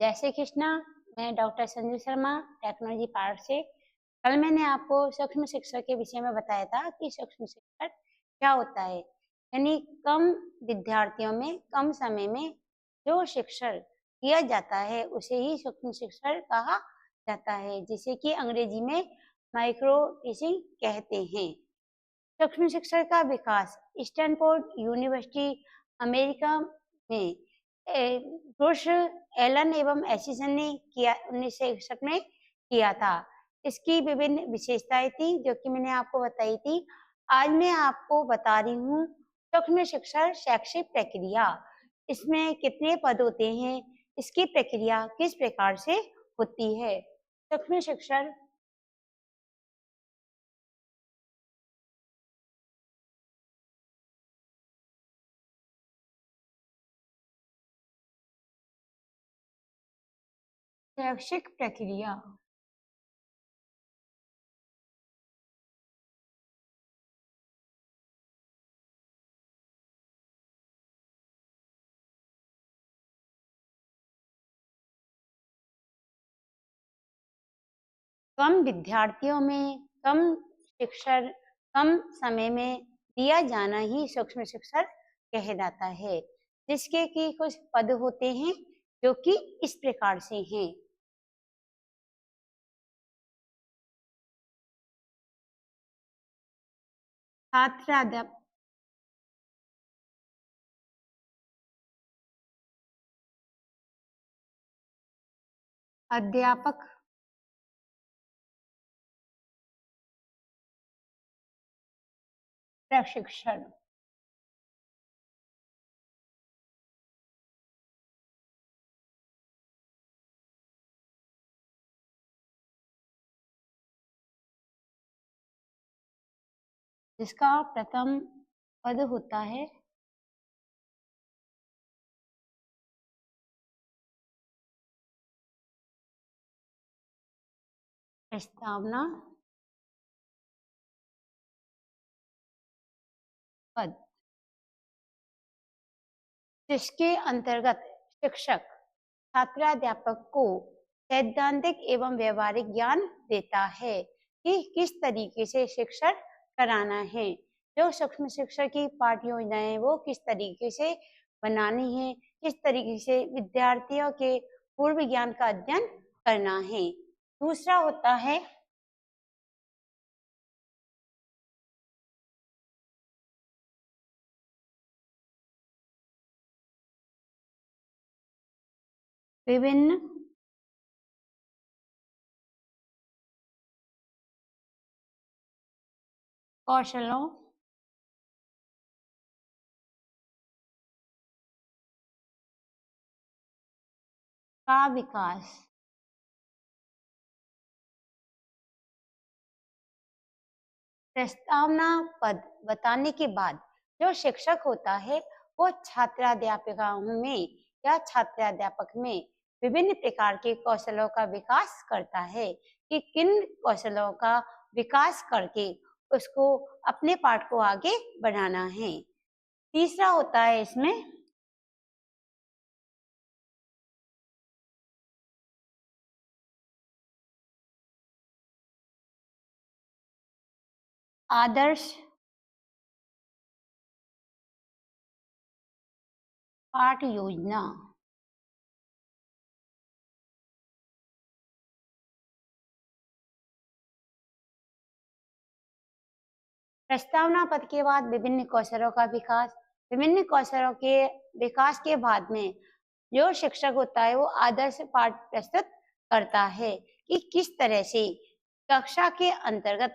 जय श्री कृष्णा। मैं doctor Sanju Sharma, technology park से। कल मैंने आपको सूक्ष्म शिक्षा के विषय में बताया था कि सूक्ष्म शिक्षा क्या होता है। यानी कम विद्यार्थियों में कम समय में जो शिक्षण किया जाता है उसे ही सूक्ष्म शिक्षण कहा जाता है, जिसे कि अंग्रेजी में माइक्रो टीचिंग कहते हैं। सूक्ष्म शिक्षण का विकास स्टैनफोर्ड यूनिवर्सिटी अमेरिका में ब्रूस एलन एवं एशिसन ने किया 1961 में किया था। इसकी विभिन्न विशेषताएं थी जो कि मैंने आपको बताई थी। आज मैं आपको बता रही हूँ सूक्ष्म शिक्षा शैक्षिक प्रक्रिया। इसमें कितने पद होते हैं, इसकी प्रक्रिया किस प्रकार से होती है। सूक्ष्म शिक्षा शैक्षिक प्रक्रिया कम विद्यार्थियों में कम शिक्षण कम समय में दिया जाना ही सूक्ष्म शिक्षण कहलाता है, जिसके कि कुछ पद होते हैं जो कि इस प्रकार से हैं। छात्र अध्यापक प्रशिक्षण। जिसका प्रथम पद होता है प्रस्तावना पद, जिसके अंतर्गत शिक्षक छात्राध्यापक को सैद्धांतिक एवं व्यवहारिक ज्ञान देता है कि किस तरीके से शिक्षण कराना है। जो सूक्ष्म शिक्षा की पाठ्य योजनाएं वो किस तरीके से बनानी है, किस तरीके से विद्यार्थियों के पूर्व ज्ञान का अध्ययन करना है। दूसरा होता है विभिन्न कौशलों का विकास। प्रस्तावना पद बताने के बाद जो शिक्षक होता है वो छात्राध्यापिकाओं में या छात्राध्यापक में विभिन्न प्रकार के कौशलों का विकास करता है कि किन कौशलों का विकास करके उसको अपने पाठ को आगे बढ़ाना है। तीसरा होता है इसमें आदर्श पाठ योजना। प्रस्तावना पद के बाद विभिन्न कौशलों का विकास। विभिन्न कौशलों के विकास के बाद में जो शिक्षक होता है वो आदर्श पाठ प्रस्तुत करता है कि किस तरह से कक्षा के अंतर्गत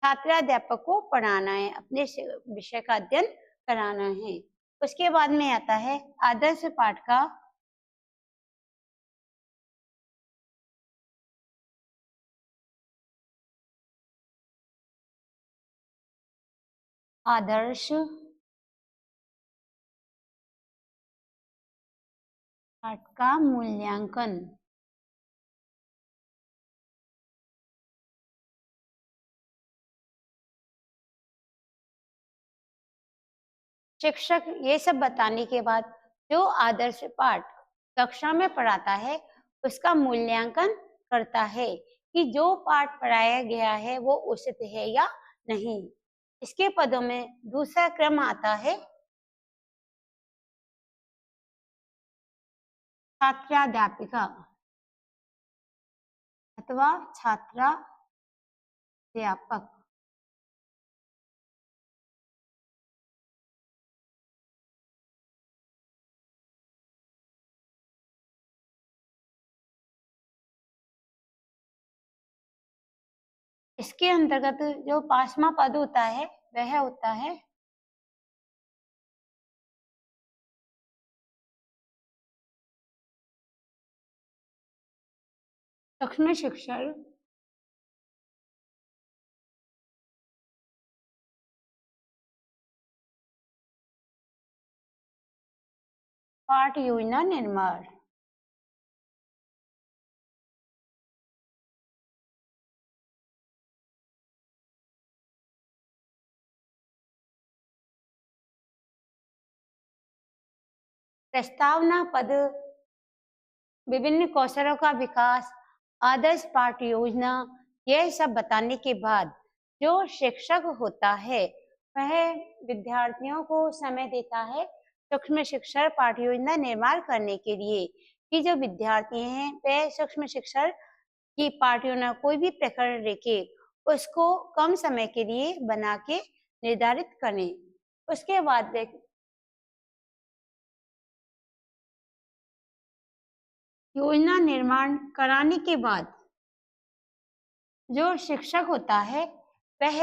छात्राध्यापक को पढ़ाना है, अपने विषय का अध्ययन कराना है। उसके बाद में आता है आदर्श पाठ का आदर्श पाठ का मूल्यांकन। शिक्षक ये सब बताने के बाद जो आदर्श पाठ कक्षा में पढ़ाता है उसका मूल्यांकन करता है कि जो पाठ पढ़ाया गया है वो उचित है या नहीं। इसके पदों में दूसरा क्रम आता है छात्राध्यापिका अथवा छात्राध्यापक। इसके अंतर्गत जो 5वां पद होता है वह होता है सूक्ष्म शिक्षण पाठ योजना निर्माण। प्रस्तावना पद विभिन्न कौशलों का विकास, आदर्श पाठ योजना, यह सब बताने के बाद जो शिक्षक होता है वह विद्यार्थियों को समय देता है सूक्ष्म शिक्षण पाठ योजना निर्माण करने के लिए कि जो विद्यार्थी हैं वह सूक्ष्म शिक्षण की पाठ योजना कोई भी प्रकरण लेके उसको कम समय के लिए बना के निर्धारित करें। उसके बाद योजना निर्माण कराने के बाद जो शिक्षक होता है वह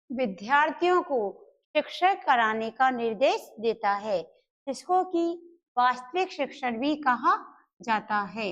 विद्यार्थियों को शिक्षण कराने का निर्देश देता है जिसको कि वास्तविक शिक्षण भी कहा जाता है।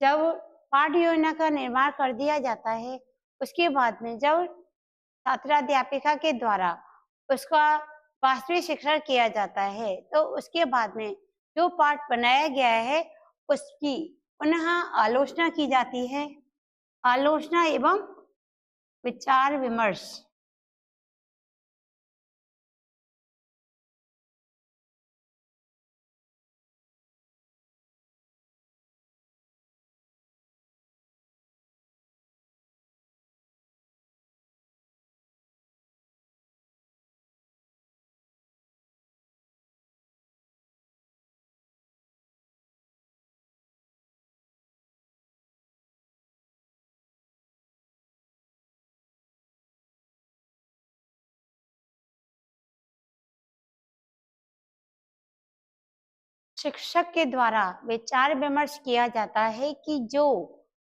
जब पाठ योजना का निर्माण कर दिया जाता है उसके बाद में जब छात्राध्यापिका के द्वारा उसका वास्तविक शिक्षण किया जाता है तो उसके बाद में जो पाठ बनाया गया है उसकी पुनः आलोचना की जाती है। आलोचना एवं विचार विमर्श। शिक्षक के द्वारा विचार विमर्श किया जाता है कि जो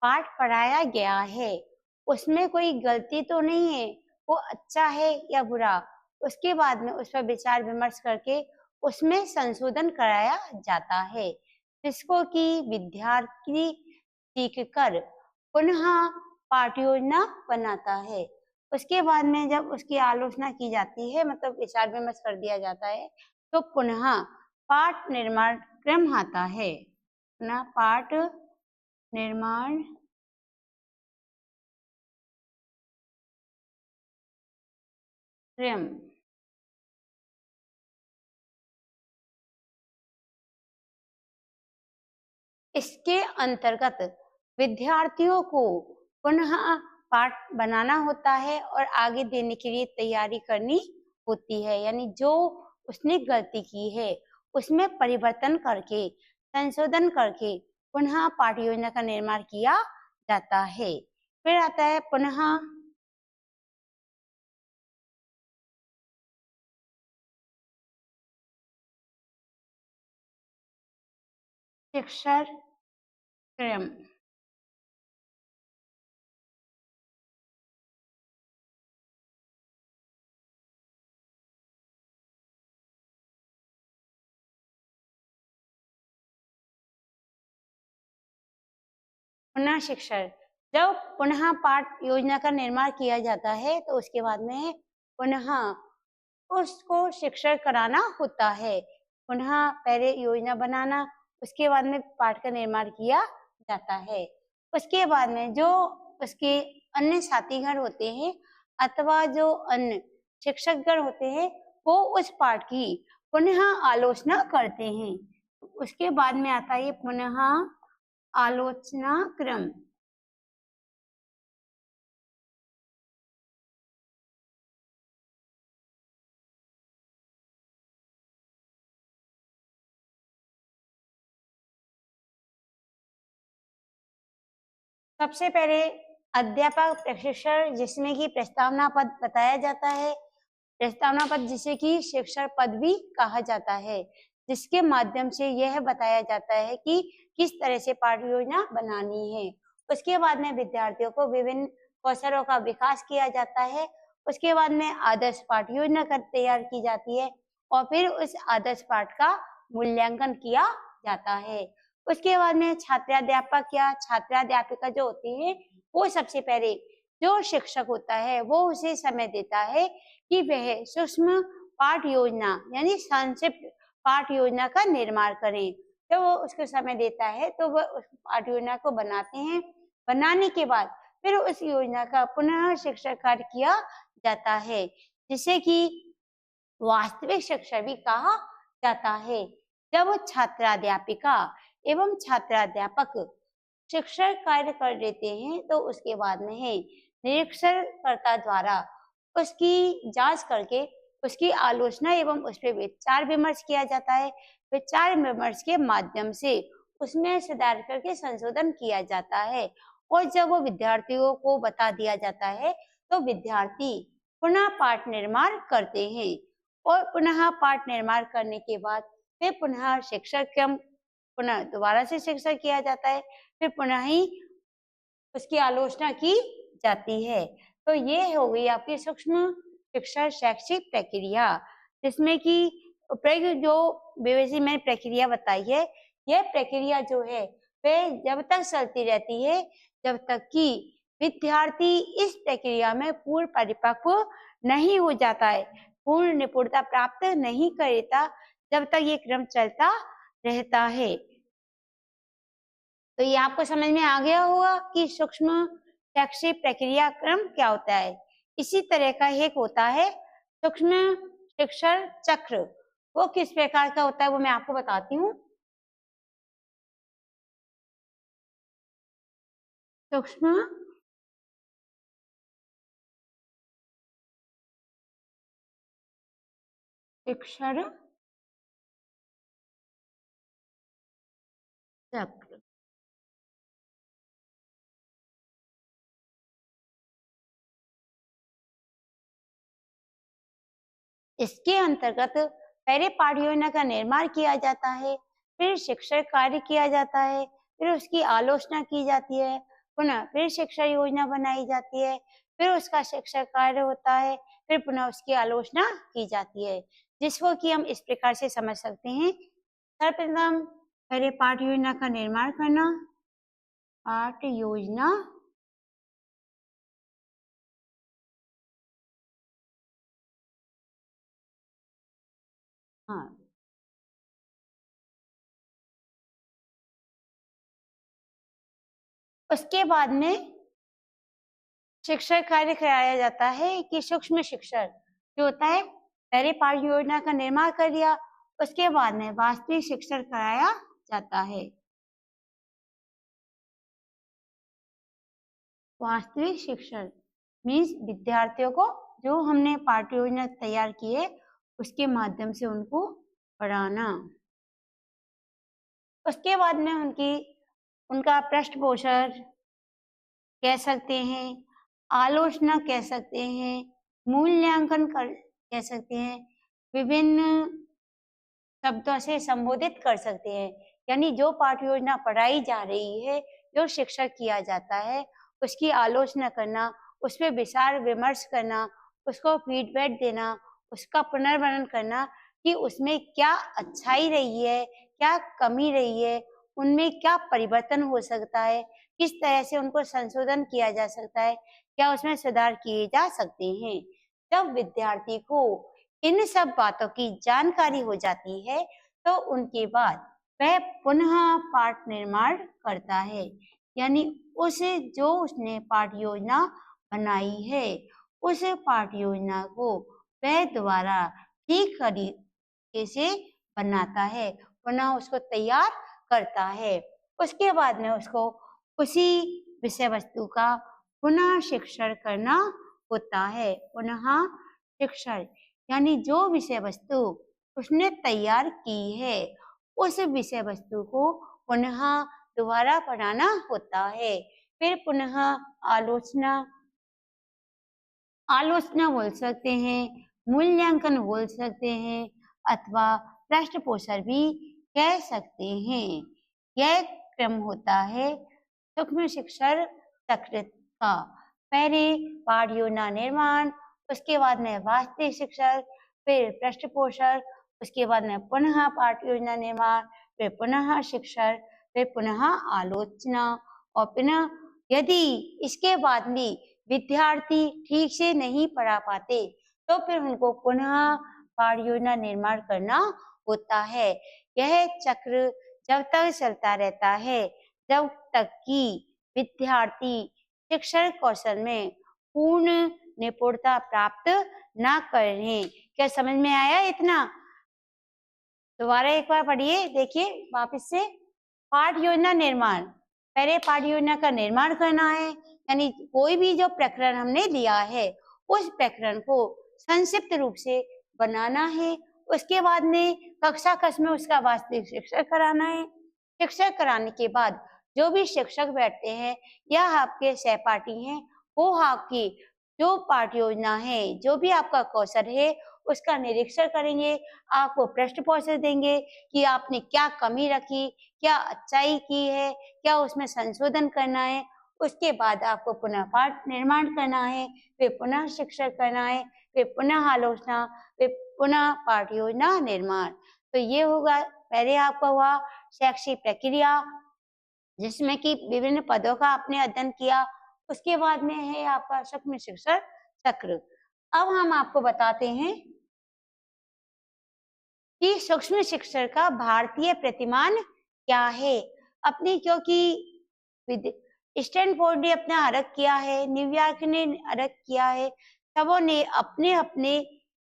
पाठ पढ़ाया गया है उसमें कोई गलती तो नहीं है, वो अच्छा है या बुरा। उसके बाद में उस पर विचार विमर्श करके उसमें संशोधन कराया जाता है जिसको कि विद्यार्थी सीखकर पुनः पाठ योजना बनाता है। उसके बाद में जब उसकी आलोचना की जाती है मतलब विचार विमर्श कर दिया जाता है तो पुनः पाठ निर्माण क्रम आता है ना। पाठ निर्माण क्रम। इसके अंतर्गत विद्यार्थियों को पुनः पाठ बनाना होता है और आगे देने के लिए तैयारी करनी होती है, यानी जो उसने गलती की है उसमें परिवर्तन करके संशोधन करके पुनः पाठ योजना का निर्माण किया जाता है। फिर आता है पुनः शिक्षण क्रम। पुनः शिक्षण, जब पुनः पाठ योजना का निर्माण किया जाता है तो उसके बाद में पुनः उसको शिक्षण कराना होता है। पुनः पहले योजना बनाना, उसके बाद में पाठ का निर्माण किया जाता है। उसके बाद में जो उसके अन्य साथीगण होते हैं अथवा जो अन्य शिक्षकगण होते हैं वो उस पाठ की पुनः आलोचना करते हैं। उसके बाद में आता है पुनः आलोचना क्रम। सबसे पहले अध्यापक प्रशिक्षण, जिसमें कि प्रस्तावना पद बताया जाता है। प्रस्तावना पद जिसे कि शिक्षण पद भी कहा जाता है, जिसके माध्यम से यह बताया जाता है कि किस तरह से पाठ योजना बनानी है। उसके बाद में विद्यार्थियों को विभिन्न कौशलों का विकास किया जाता है। उसके बाद में आदर्श पाठ योजना कर तैयार की जाती है और फिर उस आदर्श पाठ का मूल्यांकन किया जाता है। उसके बाद में छात्राध्यापक या छात्राध्यापिका जो होती है वो सबसे पहले जो शिक्षक होता है वो उसे समय देता है कि वह सूक्ष्म पाठ योजना यानी संक्षिप्त पाठ योजना का निर्माण करें। जब वो उसको समय देता है तो वह उस पाठ योजना को बनाते हैं। बनाने के बाद फिर उस योजना का पुनः शिक्षण कार्य किया जाता है, जिसे कि वास्तविक शिक्षा भी कहा जाता है। जब छात्राध्यापिका एवं छात्राध्यापक शिक्षण कार्य कर लेते हैं तो उसके बाद में है निरीक्षणकर्ता द्वारा उसकी जांच करके उसकी आलोचना एवं उस पर विचार विमर्श किया जाता है। विचार विमर्श के माध्यम से उसमें सुधार करके संशोधन किया जाता है और जब वो विद्यार्थियों को बता दिया जाता है तो विद्यार्थी पुनः पाठ निर्माण करते हैं और पुनः पाठ निर्माण करने के बाद फिर पुनः शिक्षण क्रम पुनः दोबारा से शिक्षण किया जाता है, फिर पुनः ही उसकी आलोचना की जाती है। तो ये हो गई आपकी सूक्ष्म शिक्षा शैक्षिक प्रक्रिया, जिसमें कि जो बीवीसी में प्रक्रिया बताई है, यह प्रक्रिया जो है वह जब तक चलती रहती है जब तक कि विद्यार्थी इस प्रक्रिया में पूर्ण परिपक्व नहीं हो जाता है, पूर्ण निपुणता प्राप्त नहीं करता, जब तक ये क्रम चलता रहता है। तो ये आपको समझ में आ गया होगा कि सूक्ष्म शैक्षिक प्रक्रिया क्रम क्या होता है। इसी तरह का एक होता है सूक्ष्म शिक्षण चक्र। वो किस प्रकार का होता है वो मैं आपको बताती हूँ। सूक्ष्म शिक्षण चक्र। इसके अंतर्गत पहले पाठ योजना का निर्माण किया जाता है, फिर शिक्षण कार्य किया जाता है, फिर उसकी आलोचना की जाती है, पुनः फिर शिक्षा योजना बनाई जाती है, फिर उसका शिक्षण कार्य होता है, फिर पुनः उसकी आलोचना की जाती है, जिसको कि हम इस प्रकार से समझ सकते हैं। सर्वप्रथम पहले पाठ योजना का निर्माण करना, पाठ योजना हाँ उसके बाद में शिक्षण कार्य कराया जाता है कि सूक्ष्म शिक्षण जो होता है, पहले पाठ योजना का निर्माण कर लिया, उसके बाद में वास्तविक शिक्षण कराया जाता है। वास्तविक शिक्षण मीन्स विद्यार्थियों को जो हमने पाठ योजना तैयार की है उसके माध्यम से उनको पढ़ाना। उसके बाद में उनका पृष्ठपोषण कह सकते हैं, आलोचना कह सकते हैं, मूल्यांकन कह सकते हैं, विभिन्न शब्दों से संबोधित कर सकते हैं। यानी जो पाठ्य योजना पढ़ाई जा रही है, जो शिक्षक किया जाता है, उसकी आलोचना करना, उस पर विचार विमर्श करना, उसको फीडबैक देना, उसका पुनर्वर्णन करना कि उसमें क्या अच्छाई रही है, क्या कमी रही है, उनमें क्या परिवर्तन हो सकता है, किस तरह से उनको संशोधन किया जा सकता है, क्या उसमें सुधार किए जा सकते हैं। जब विद्यार्थी को इन सब बातों की जानकारी हो जाती है तो उनके बाद वह पुनः पाठ निर्माण करता है, यानी जो उसने पाठ्य योजना बनाई है, उस पाठ्य योजना को वह दोबारा ठीक तरीके से बनाता है, पुनः उसको तैयार करता है। उसके बाद में उसको उसी विषय वस्तु का पुनः शिक्षण करना होता है। पुनः शिक्षण यानी जो विषय वस्तु उसने तैयार की है, उस विषय वस्तु को पुनः दोबारा पढ़ाना होता है। फिर पुनः आलोचना आलोचना बोल सकते हैं, मूल्यांकन बोल सकते हैं, अथवा पृष्ठपोषण भी कह सकते हैं। यह क्रम होता है सूक्ष्म शिक्षण चक्र का। पहले पाठ्य योजना निर्माण, उसके बाद में वास्तविक शिक्षण, फिर पृष्ठपोषण, उसके बाद में पुनः पाठ्य योजना निर्माण, फिर पुनः शिक्षण, फिर पुनः आलोचना, और पुनः यदि इसके बाद भी विद्यार्थी ठीक से नहीं पढ़ा पाते तो फिर उनको पुनः पाठ्य योजना निर्माण करना होता है। यह चक्र जब तक चलता रहता है जब तक कि विद्यार्थी शिक्षण कौशल में पूर्ण निपुणता प्राप्त ना करें। क्या समझ में आया इतना? दोबारा एक बार पढ़िए, देखिए वापस से। पाठ्य योजना निर्माण, पहले पाठ्य योजना का निर्माण करना है, यानी कोई भी जो प्रकरण हमने लिया है उस प्रकरण को संक्षिप्त रूप से बनाना है। उसके बाद में कक्षा कक्ष में उसका वास्तविक शिक्षण कराना है। शिक्षण कराने के बाद जो भी शिक्षक बैठते हैं या आपके सहपाठी हैं, वो आपकी जो पाठ्य योजना है, जो भी आपका कौशल है, उसका निरीक्षण करेंगे, आपको प्रश्न पोषण देंगे कि आपने क्या कमी रखी, क्या अच्छाई की है, क्या उसमें संशोधन करना है। उसके बाद आपको पुनः पाठ निर्माण करना है, फिर पुनः शिक्षण करना है, फिर पुनः आलोचना, फिर पुनः पाठ्य योजना निर्माण। तो ये होगा, पहले आपका हुआ शैक्षिक प्रक्रिया जिसमें कि विभिन्न पदों का आपने अध्ययन किया। उसके बाद में है आपका सूक्ष्म शिक्षण चक्र। अब हम आपको बताते हैं कि सूक्ष्म शिक्षण का भारतीय प्रतिमान क्या है। अपनी क्योंकि स्टैनफोर्ड ने अपना अलग किया है, न्यूयॉर्क ने अलग किया है, सबों ने अपने अपने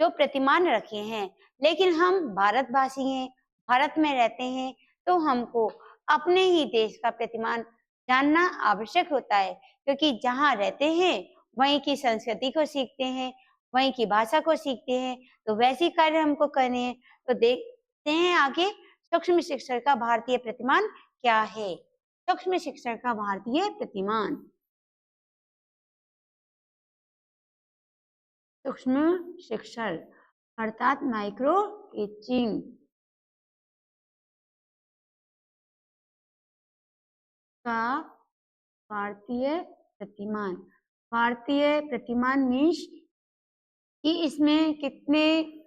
जो प्रतिमान रखे हैं, लेकिन हम भारतवासी हैं, भारत में रहते हैं, तो हमको अपने ही देश का प्रतिमान जानना आवश्यक होता है, क्योंकि जहाँ रहते हैं वहीं की संस्कृति को सीखते हैं, वहीं की भाषा को सीखते हैं, तो वैसी कार्य हमको करने हैं। तो देखते हैं आगे सूक्ष्म शिक्षण का भारतीय प्रतिमान क्या है। सूक्ष्म शिक्षण का भारतीय प्रतिमान, सूक्ष्म शिक्षण अर्थात माइक्रो टीचिंग का भारतीय प्रतिमान। भारतीय प्रतिमान मीन्स कि इसमें कितने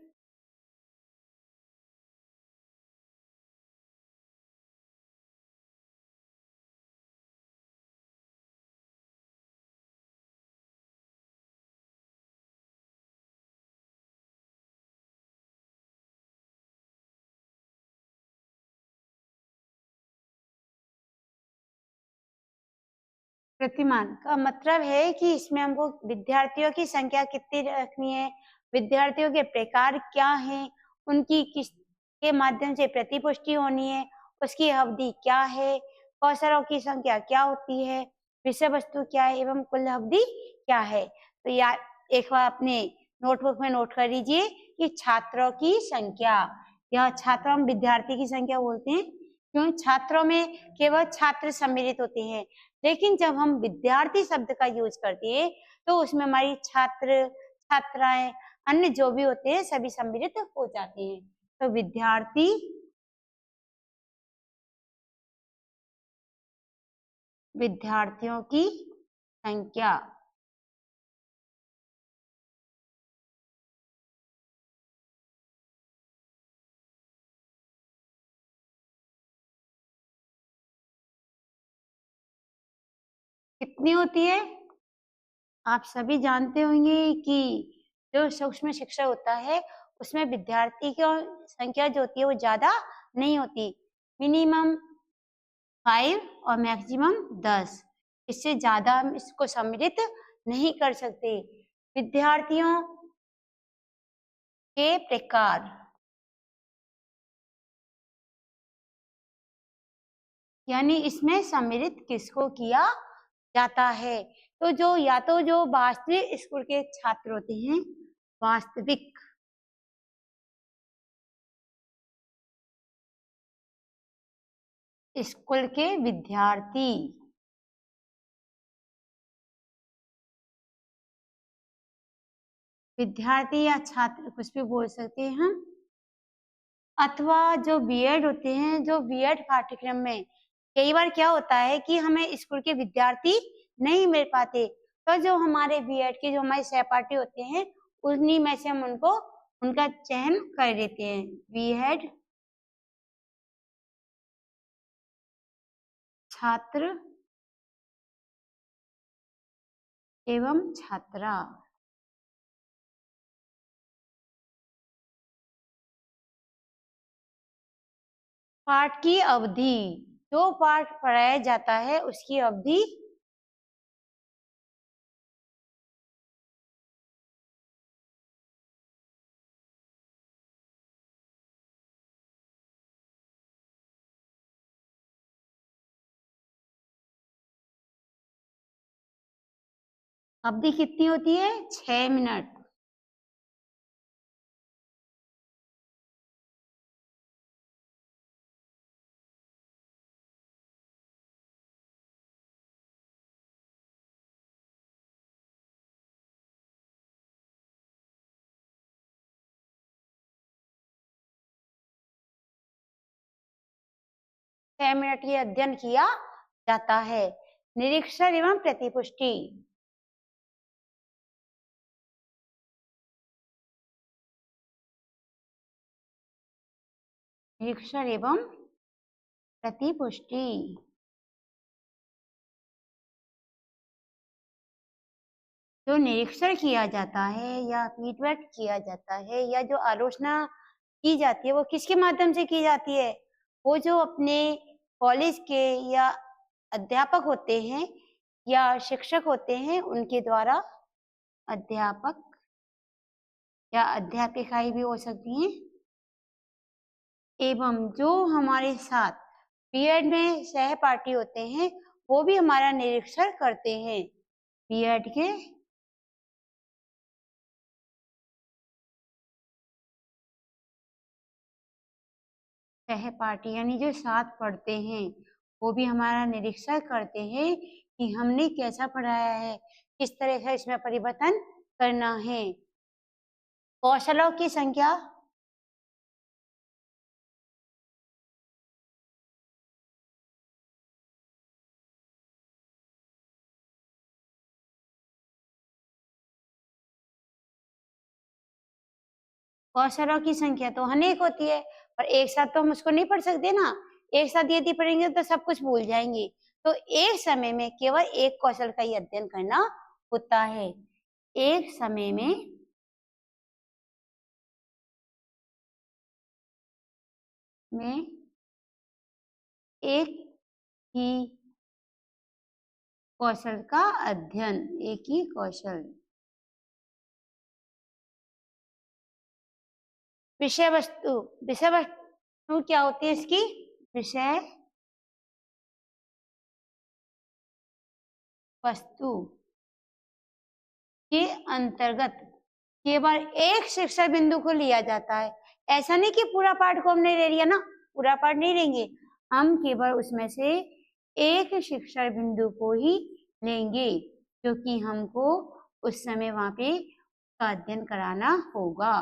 प्रतिमान का मतलब है कि इसमें हमको विद्यार्थियों की संख्या कितनी रखनी है, विद्यार्थियों के प्रकार क्या हैं, उनकी किस के माध्यम से प्रतिपुष्टि होनी है, उसकी अवधि क्या है, कौशलों की संख्या क्या होती है, विषय वस्तु क्या है एवं कुल अवधि क्या है। तो या एक बार अपने नोटबुक में नोट कर लीजिए कि छात्रों की संख्या, यह छात्रों हम विद्यार्थी की संख्या बोलते हैं क्यों, छात्रों में केवल छात्र सम्मिलित होते हैं, लेकिन जब हम विद्यार्थी शब्द का यूज करते हैं तो उसमें हमारी छात्र छात्राएं अन्य जो भी होते हैं सभी सम्मिलित हो जाते हैं। तो विद्यार्थी विद्यार्थियों की संख्या। कितनी होती है? आप सभी जानते होंगे कि जो सूक्ष्म शिक्षा होता है उसमें विद्यार्थी की संख्या जो होती है वो ज्यादा नहीं होती, मिनिमम 5 और मैक्सिमम 10, इससे ज्यादा हम इसको सम्मिलित नहीं कर सकते। विद्यार्थियों के प्रकार, यानी इसमें सम्मिलित किसको किया जाता है? तो जो या तो जो वास्तविक स्कूल के छात्र होते हैं, वास्तविक स्कूल के विद्यार्थी, विद्यार्थी या छात्र कुछ भी बोल सकते हैं हम, अथवा जो बीएड होते हैं, जो बीएड पाठ्यक्रम में कई बार क्या होता है कि हमें स्कूल के विद्यार्थी नहीं मिल पाते, तो जो हमारे बीएड के जो हमारे सहपाठी होते हैं उन्हीं में से हम उनका चयन कर देते हैं। बीएड छात्र एवं छात्रा, पाठ की अवधि, जो पाठ पढ़ाया जाता है उसकी अवधि अवधि कितनी होती है? 6 मिनट। छह मिनट की अध्ययन किया जाता है। निरीक्षण एवं प्रतिपुष्टि, निरीक्षण एवं प्रतिपुष्टि, जो निरीक्षण किया जाता है या फीडबैक किया जाता है या जो आलोचना की जाती है वो किसके माध्यम से की जाती है? वो जो अपने कॉलेज के या अध्यापक होते हैं या शिक्षक होते हैं उनके द्वारा, अध्यापक या अध्यापिकाएं भी हो सकती हैं, एवं जो हमारे साथ बीएड में सहपाठी होते हैं वो भी हमारा निरीक्षण करते हैं। बीएड के सहपाठी यानी जो साथ पढ़ते हैं वो भी हमारा निरीक्षण करते हैं कि हमने कैसा पढ़ाया है, किस तरह से इसमें परिवर्तन करना है। कौशलों की संख्या, कौशलों की संख्या तो अनेक होती है, पर एक साथ तो हम उसको नहीं पढ़ सकते ना। एक साथ यदि पढ़ेंगे तो सब कुछ भूल जाएंगे, तो एक समय में केवल एक कौशल का ही अध्ययन करना होता है। एक समय में एक ही कौशल का अध्ययन, एक ही कौशल। विषय वस्तु, विषय वस्तु क्या होती है इसकी? विषय वस्तु के अंतर्गत केवल एक शिक्षा बिंदु को लिया जाता है। ऐसा नहीं कि पूरा पाठ को हमने ले लिया ना, पूरा पाठ नहीं लेंगे हम, केवल उसमें से एक शिक्षा बिंदु को ही लेंगे क्योंकि हमको उस समय वहां पे अध्ययन कराना होगा।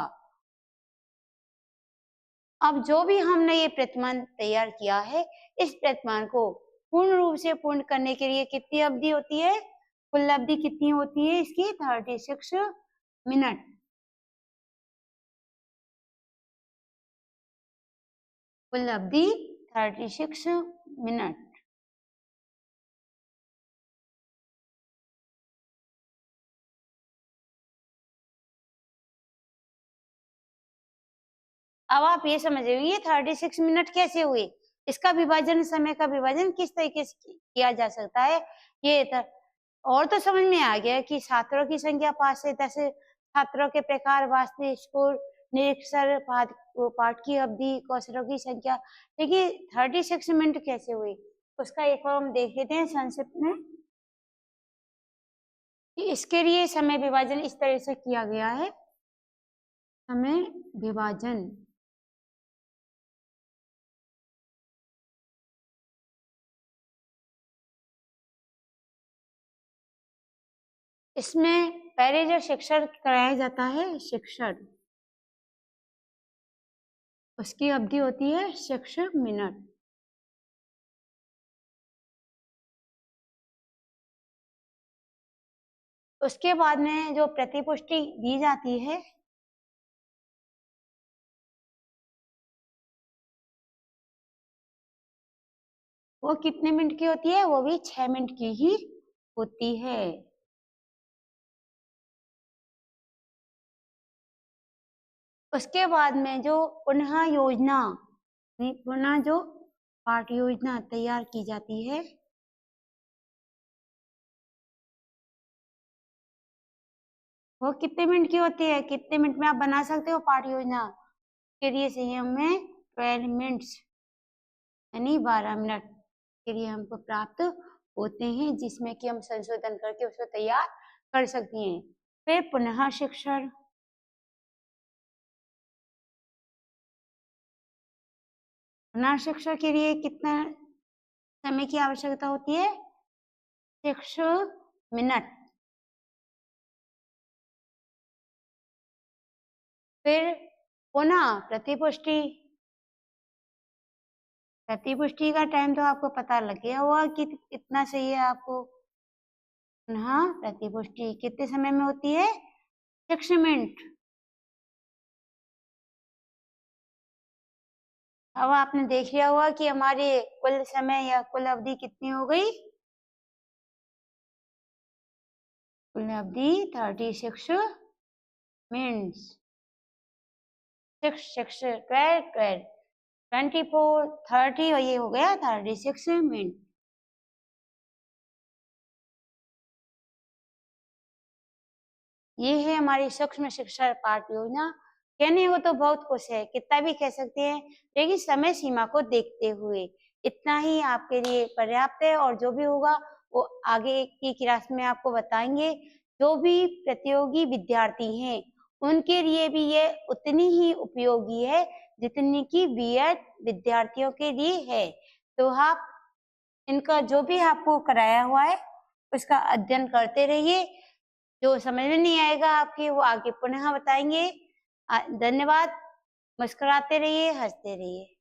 अब जो भी हमने ये प्रतिमान तैयार किया है, इस प्रतिमान को पूर्ण रूप से पूर्ण करने के लिए कितनी अवधि होती है, कुल अवधि कितनी होती है इसकी 36 मिनट। कुल अवधि 36 मिनट। अब आप ये समझिए ये 36 मिनट कैसे हुए, इसका विभाजन, समय का विभाजन किस तरीके से किया जा सकता है, ये था। और तो समझ में आ गया कि छात्रों की संख्या 5 से 10, छात्रों के प्रकार, वास्तविक स्कोर, निरीक्षण, पाठ की अवधि, कौशलों की संख्या। देखिए 36 मिनट कैसे हुई उसका एक बार हम देख लेते हैं संक्षिप्त में। इसके लिए समय विभाजन इस तरह से किया गया है, समय विभाजन इसमें पहले जो शिक्षण कराया जाता है, शिक्षण, उसकी अवधि होती है 60 मिनट। उसके बाद में जो प्रतिपुष्टि दी जाती है वो कितने मिनट की होती है, वो भी 6 मिनट की ही होती है। उसके बाद में जो पुनः योजना, पुनः जो पाठ योजना तैयार की जाती है वो कितने मिनट की होती है, कितने मिनट में आप बना सकते हो पाठ योजना, के लिए चाहिए हमें 12 मिनट्स, यानी 12 मिनट के लिए हमको प्राप्त होते हैं, जिसमें कि हम संशोधन करके उसको तैयार कर सकते हैं। फिर पुनः शिक्षण, पुनः शिक्षण के लिए कितना समय की आवश्यकता होती है, 6 मिनट। फिर पुनः प्रतिपुष्टि, प्रतिपुष्टि का टाइम तो आपको पता लग गया होगा कि कितना चाहिए आपको। पुनः प्रतिपुष्टि कितने समय में होती है, 6 मिनट। अब आपने देख लिया होगा कि हमारी कुल समय या कुल अवधि कितनी हो गई, कुल अवधि 36 मिनट्स। 6 6 12 12 24 30 और ये हो गया 36 मिनट। ये है हमारी सूक्ष्म शिक्षा पाठ योजना। कहने को तो बहुत कुछ है, कितना भी कह सकते हैं, लेकिन समय सीमा को देखते हुए इतना ही आपके लिए पर्याप्त है। और जो भी होगा वो आगे की क्लास में आपको बताएंगे। जो भी प्रतियोगी विद्यार्थी हैं उनके लिए भी ये उतनी ही उपयोगी है जितनी कि बीएड विद्यार्थियों के लिए है। तो आप इनका जो भी आपको कराया हुआ है उसका अध्ययन करते रहिए। जो समझ में नहीं आएगा आपके वो आगे पुनः बताएंगे। धन्यवाद। मुस्कुराते रहिए, हंसते रहिए।